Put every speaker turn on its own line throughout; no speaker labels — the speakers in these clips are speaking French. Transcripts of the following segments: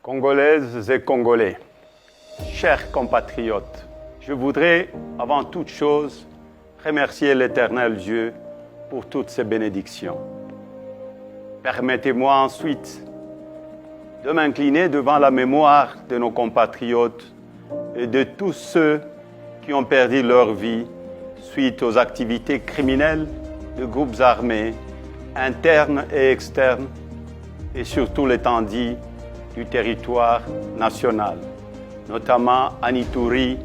Congolaises et Congolais, chers compatriotes, je voudrais, avant toute chose, remercier l'Éternel Dieu pour toutes ses bénédictions. Permettez-moi ensuite de m'incliner devant la mémoire de nos compatriotes et de tous ceux qui ont perdu leur vie suite aux activités criminelles de groupes armés, internes et externes, et surtout l'étendue du territoire national, notamment à Ituri,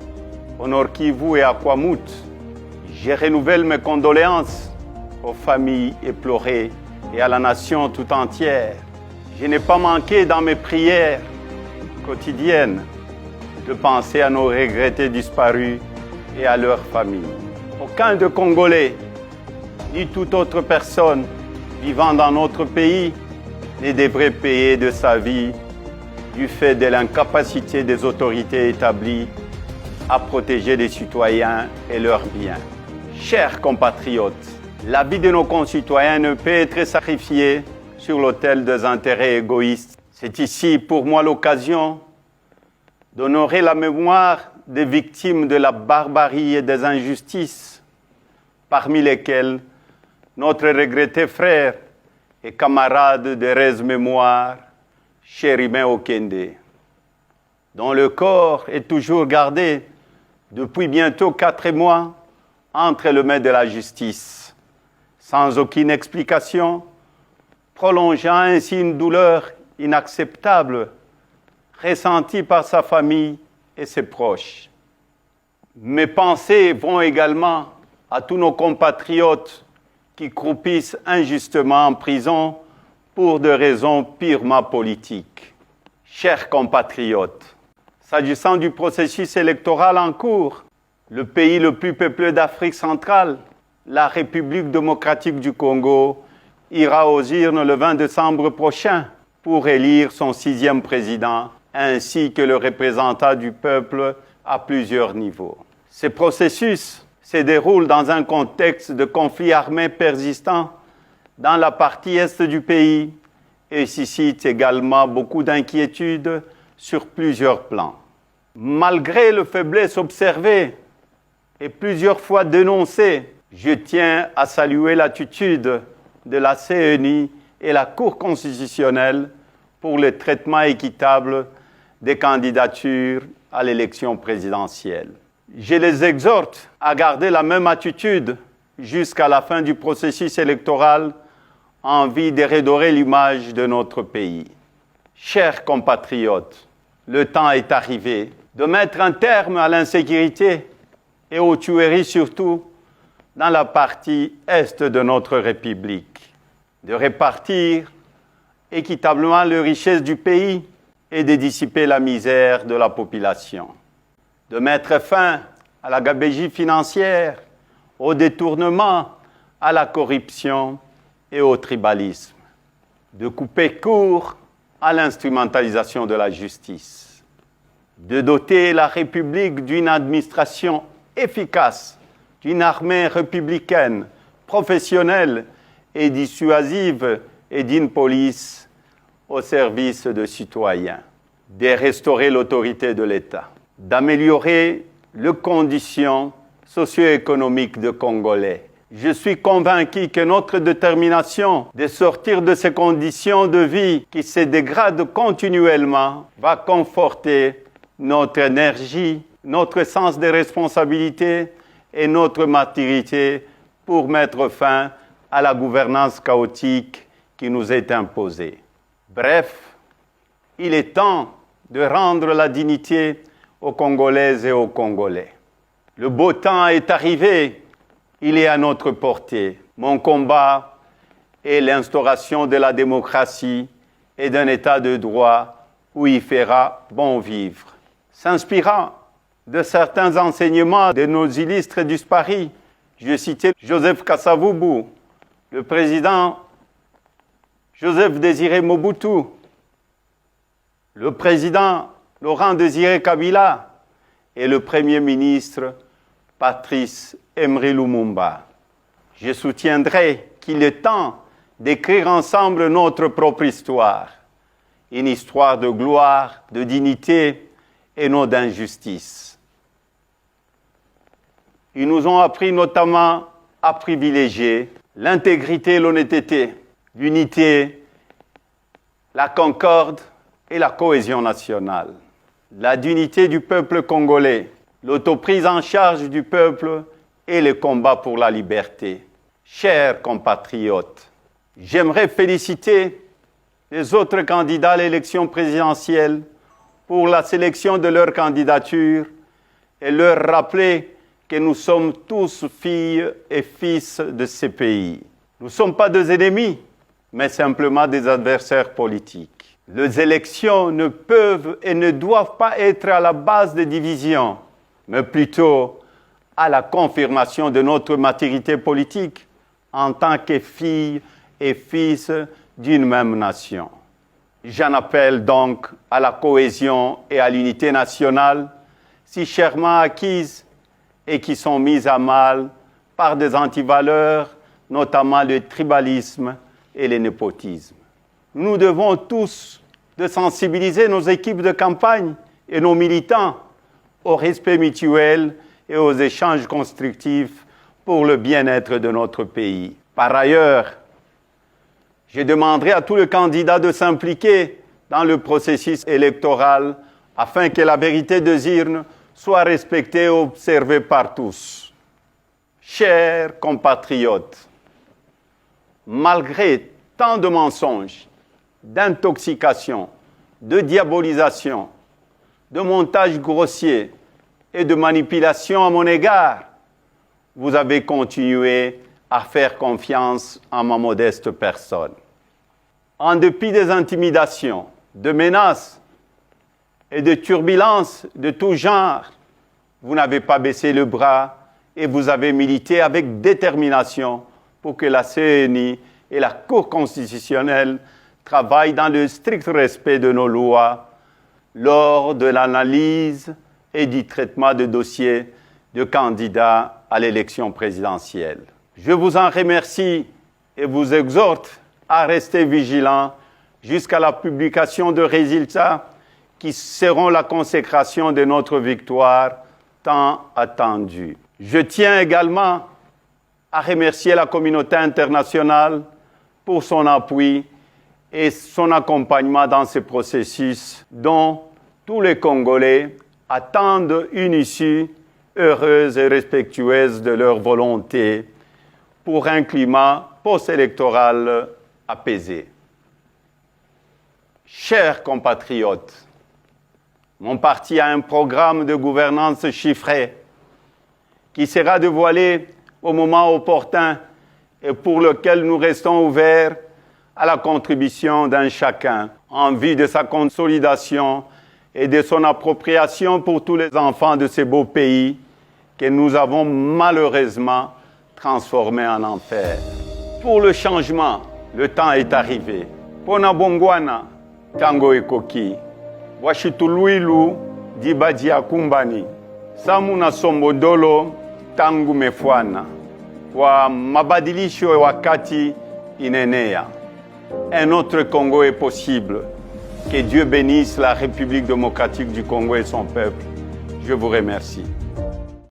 au Nord Kivu et à Kwamut. Je renouvelle mes condoléances aux familles éplorées et à la nation tout entière. Je n'ai pas manqué dans mes prières quotidiennes de penser à nos regrettés disparus et à leurs familles. Aucun de Congolais, ni toute autre personne vivant dans notre pays ne devrait payer de sa vie du fait de l'incapacité des autorités établies à protéger les citoyens et leurs biens. Chers compatriotes, la vie de nos concitoyens ne peut être sacrifiée sur l'autel des intérêts égoïstes. C'est ici pour moi l'occasion d'honorer la mémoire des victimes de la barbarie et des injustices, parmi lesquelles notre regretté frère et camarade de Rez-Mémoire, Chérimain Okende, dont le corps est toujours gardé depuis bientôt 4 mois entre les mains de la justice, sans aucune explication, prolongeant ainsi une douleur inacceptable ressentie par sa famille et ses proches. Mes pensées vont également à tous nos compatriotes qui croupissent injustement en prison pour des raisons purement politiques. Chers compatriotes, s'agissant du processus électoral en cours, le pays le plus peuplé d'Afrique centrale, la République démocratique du Congo, ira aux urnes le 20 décembre prochain pour élire son 6e président, ainsi que le représentant du peuple à plusieurs niveaux. Ce processus se déroule dans un contexte de conflit armé persistant dans la partie est du pays et suscite également beaucoup d'inquiétudes sur plusieurs plans. Malgré les faiblesses observées et plusieurs fois dénoncées, je tiens à saluer l'attitude de la CENI et la Cour constitutionnelle pour le traitement équitable des candidatures à l'élection présidentielle. Je les exhorte à garder la même attitude jusqu'à la fin du processus électoral en vue de redorer l'image de notre pays. Chers compatriotes, le temps est arrivé de mettre un terme à l'insécurité et aux tueries surtout dans la partie est de notre République, de répartir équitablement les richesses du pays et de dissiper la misère de la population, de mettre fin à la gabegie financière, au détournement, à la corruption et au tribalisme, de couper court à l'instrumentalisation de la justice, de doter la République d'une administration efficace, d'une armée républicaine, professionnelle et dissuasive et d'une police au service des citoyens, de restaurer l'autorité de l'État, d'améliorer les conditions socio-économiques des Congolais. Je suis convaincu que notre détermination de sortir de ces conditions de vie qui se dégradent continuellement va conforter notre énergie, notre sens de responsabilité et notre maturité pour mettre fin à la gouvernance chaotique qui nous est imposée. Bref, il est temps de rendre la dignité aux Congolaises et aux Congolais. Le beau temps est arrivé. Il est à notre portée. Mon combat est l'instauration de la démocratie et d'un état de droit où il fera bon vivre. S'inspirant de certains enseignements de nos illustres disparus, je citais Joseph Kasavubu, le président Joseph Désiré Mobutu, le président Laurent Désiré Kabila et le premier ministre Patrice Emery Lumumba. Je soutiendrai qu'il est temps d'écrire ensemble notre propre histoire une histoire de gloire, de dignité et non d'injustice. Ils nous ont appris notamment à privilégier l'intégrité et l'honnêteté, l'unité, la concorde et la cohésion nationale, la dignité du peuple congolais, l'autoprise en charge du peuple et le combat pour la liberté. Chers compatriotes, j'aimerais féliciter les autres candidats à l'élection présidentielle pour la sélection de leur candidature et leur rappeler que nous sommes tous filles et fils de ces pays. Nous ne sommes pas des ennemis, mais simplement des adversaires politiques. Les élections ne peuvent et ne doivent pas être à la base de divisions, mais plutôt à la confirmation de notre maturité politique en tant que filles et fils d'une même nation. J'en appelle donc à la cohésion et à l'unité nationale, si chèrement acquises et qui sont mises à mal par des antivaleurs, notamment le tribalisme et le népotisme. Nous devons tous de sensibiliser nos équipes de campagne et nos militants au respect mutuel et aux échanges constructifs pour le bien-être de notre pays. Par ailleurs, je demanderai à tous les candidats de s'impliquer dans le processus électoral afin que la vérité des urnes soit respectée et observée par tous. Chers compatriotes, malgré tant de mensonges, d'intoxication, de diabolisation, de montages grossiers et de manipulation à mon égard, vous avez continué à faire confiance en ma modeste personne. En dépit des intimidations, de menaces et de turbulences de tout genre, vous n'avez pas baissé le bras et vous avez milité avec détermination pour que la CENI et la Cour constitutionnelle travaillent dans le strict respect de nos lois lors de l'analyse et du traitement de dossiers de candidats à l'élection présidentielle. Je vous en remercie et vous exhorte à rester vigilants jusqu'à la publication de résultats qui seront la consécration de notre victoire tant attendue. Je tiens également à remercier la communauté internationale pour son appui et son accompagnement dans ce processus dont tous les Congolais attendent une issue heureuse et respectueuse de leur volonté pour un climat post-électoral apaisé. Chers compatriotes, mon parti a un programme de gouvernance chiffré qui sera dévoilé au moment opportun et pour lequel nous restons ouverts à la contribution d'un chacun en vue de sa consolidation et de son appropriation pour tous les enfants de ces beaux pays que nous avons malheureusement transformés en enfer. Pour le changement, le temps est arrivé. Pona bongwana, tango ekoki. Washituluilu, dibadi akumbani. Samuna sombodolo, tangu mefwana. Kwa mabadilisho wakati inenea. Un autre Congo est possible. Que Dieu bénisse la République démocratique du Congo et son peuple. Je vous remercie.